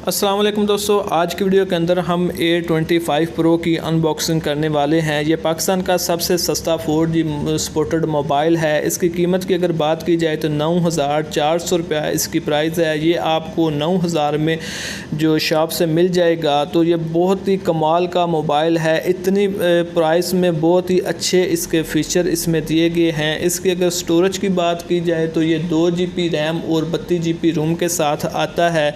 अस्सलाम वालेकुम दोस्तों, आज की वीडियो के अंदर हम A25 Pro की अनबॉक्सिंग करने वाले हैं। ये पाकिस्तान का सबसे सस्ता 4G सपोर्टेड मोबाइल है। इसकी कीमत की अगर बात की जाए तो 9,400 रुपया इसकी प्राइस है। ये आपको 9,000 में जो शॉप से मिल जाएगा। तो ये बहुत ही कमाल का मोबाइल है। इतनी प्राइस में बहुत ही अच्छे इसके फ़ीचर इसमें दिए गए हैं। इसकी अगर स्टोरेज की बात की जाए तो ये 2GB रैम और 32GB रोम के साथ आता है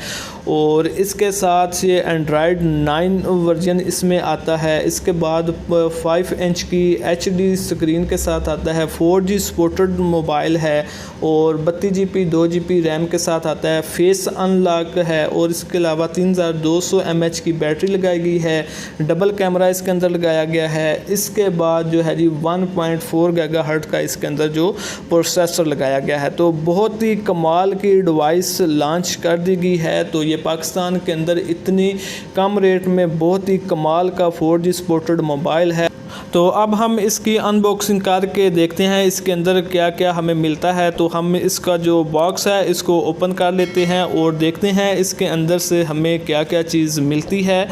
और इसके साथ ये एंड्रॉयड 9 वर्जन इसमें आता है। इसके बाद 5 इंच की HD स्क्रीन के साथ आता है। 4G सपोर्टेड मोबाइल है और 32GB 2GB रैम के साथ आता है। फेस अनलॉक है और इसके अलावा 3200 mAh की बैटरी लगाई गई है। डबल कैमरा इसके अंदर लगाया गया है। इसके बाद जो है जी 1.4 गीगाहर्ट्ज़ का इसके अंदर जो प्रोसेसर लगाया गया है। तो बहुत ही कमाल की डिवाइस लॉन्च कर दी गई है। तो ये पाकिस्तान के अंदर इतनी कम रेट में बहुत ही कमाल का 4G सपोर्टेड मोबाइल है। तो अब हम इसकी अनबॉक्सिंग करके देखते हैं इसके अंदर क्या क्या हमें मिलता है। तो हम इसका जो बॉक्स है इसको ओपन कर लेते हैं और देखते हैं इसके अंदर से हमें क्या क्या चीज़ मिलती है।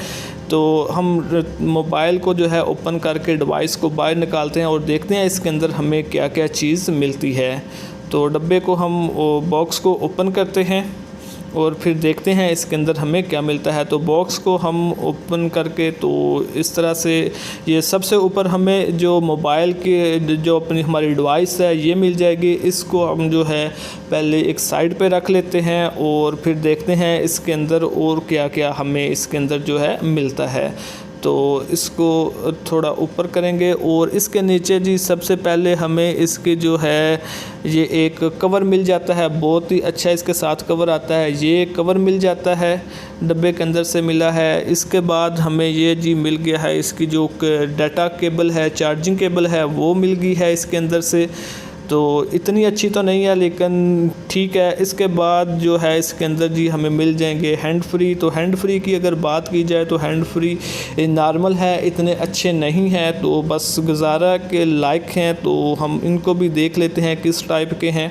तो हम मोबाइल को जो है ओपन करके डिवाइस को बाहर निकालते हैं और देखते हैं इसके अंदर हमें क्या क्या चीज़ मिलती है। तो डब्बे को हम बॉक्स को ओपन करते हैं और फिर देखते हैं इसके अंदर हमें क्या मिलता है। तो बॉक्स को हम ओपन करके तो इस तरह से ये सबसे ऊपर हमें जो मोबाइल के जो अपनी हमारी डिवाइस है ये मिल जाएगी। इसको हम जो है पहले एक साइड पे रख लेते हैं और फिर देखते हैं इसके अंदर और क्या क्या हमें इसके अंदर जो है मिलता है। तो इसको थोड़ा ऊपर करेंगे और इसके नीचे जी सबसे पहले हमें इसके जो है ये एक कवर मिल जाता है। बहुत ही अच्छा इसके साथ कवर आता है। ये कवर मिल जाता है, डब्बे के अंदर से मिला है। इसके बाद हमें ये जी मिल गया है इसकी जो डाटा केबल है, चार्जिंग केबल है वो मिल गई है इसके अंदर से। तो इतनी अच्छी तो नहीं है लेकिन ठीक है। इसके बाद जो है इसके अंदर जी हमें मिल जाएंगे हैंड फ्री। तो हैंड फ्री की अगर बात की जाए तो हैंड फ्री नॉर्मल है, इतने अच्छे नहीं हैं, तो बस गुजारा के लायक हैं। तो हम इनको भी देख लेते हैं किस टाइप के हैं।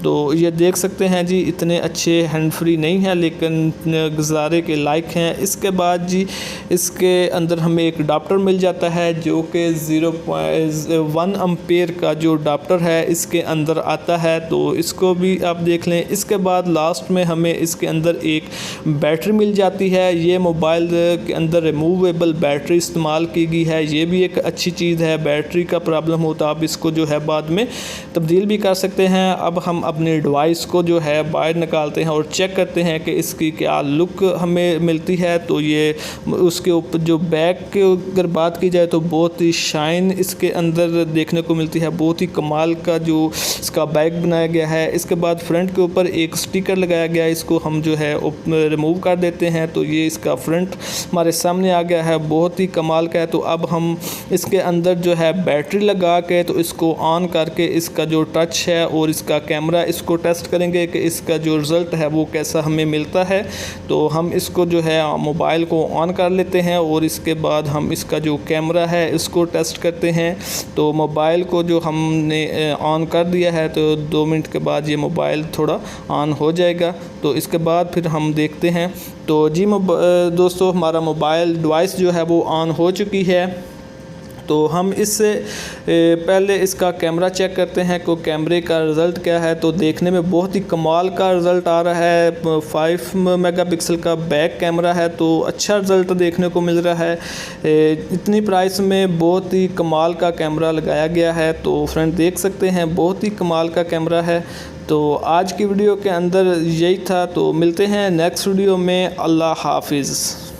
तो ये देख सकते हैं जी इतने अच्छे हैंड फ्री नहीं है लेकिन गुजारे के लायक हैं। इसके बाद जी इसके अंदर हमें एक अडाप्टर मिल जाता है जो कि 0.1 एम्पेयर का जो अडाप्टर है इसके अंदर आता है। तो इसको भी आप देख लें। इसके बाद लास्ट में हमें इसके अंदर एक बैटरी मिल जाती है। ये मोबाइल के अंदर रिमूवेबल बैटरी इस्तेमाल की गई है। ये भी एक अच्छी चीज़ है। बैटरी का प्रॉब्लम हो तो आप इसको जो है बाद में तब्दील भी कर सकते हैं। अब हम अपनी डिवाइस को जो है बाहर निकालते हैं और चेक करते हैं कि इसकी क्या लुक हमें मिलती है। तो ये उसके ऊपर जो बैक की अगर बात की जाए तो बहुत ही शाइन इसके अंदर देखने को मिलती है। बहुत ही कमाल का जो इसका बैक बनाया गया है। इसके बाद फ्रंट के ऊपर एक स्टिकर लगाया गया है। इसको हम जो है रिमूव कर देते हैं। तो ये इसका फ्रंट हमारे सामने आ गया है। बहुत ही कमाल का है। तो अब हम इसके अंदर जो है बैटरी लगा के तो इसको ऑन करके इसका जो टच है और इसका कैमरा इसको टेस्ट करेंगे कि इसका जो रिज़ल्ट है वो कैसा हमें मिलता है। तो हम इसको जो है मोबाइल को ऑन कर लेते हैं और इसके बाद हम इसका जो कैमरा है इसको टेस्ट करते हैं। तो मोबाइल को जो हमने ऑन कर दिया है तो 2 मिनट के बाद ये मोबाइल थोड़ा ऑन हो जाएगा। तो इसके बाद फिर हम देखते हैं। तो जी दोस्तों हमारा मोबाइल डिवाइस जो है वो ऑन हो चुकी है। तो हम इससे पहले इसका कैमरा चेक करते हैं कि कैमरे का रिज़ल्ट क्या है। तो देखने में बहुत ही कमाल का रिज़ल्ट आ रहा है। 5 मेगापिक्सल का बैक कैमरा है तो अच्छा रिज़ल्ट देखने को मिल रहा है। इतनी प्राइस में बहुत ही कमाल का कैमरा लगाया गया है। तो फ्रेंड देख सकते हैं बहुत ही कमाल का कैमरा है। तो आज की वीडियो के अंदर यही था। तो मिलते हैं नेक्स्ट वीडियो में। अल्लाह हाफिज़।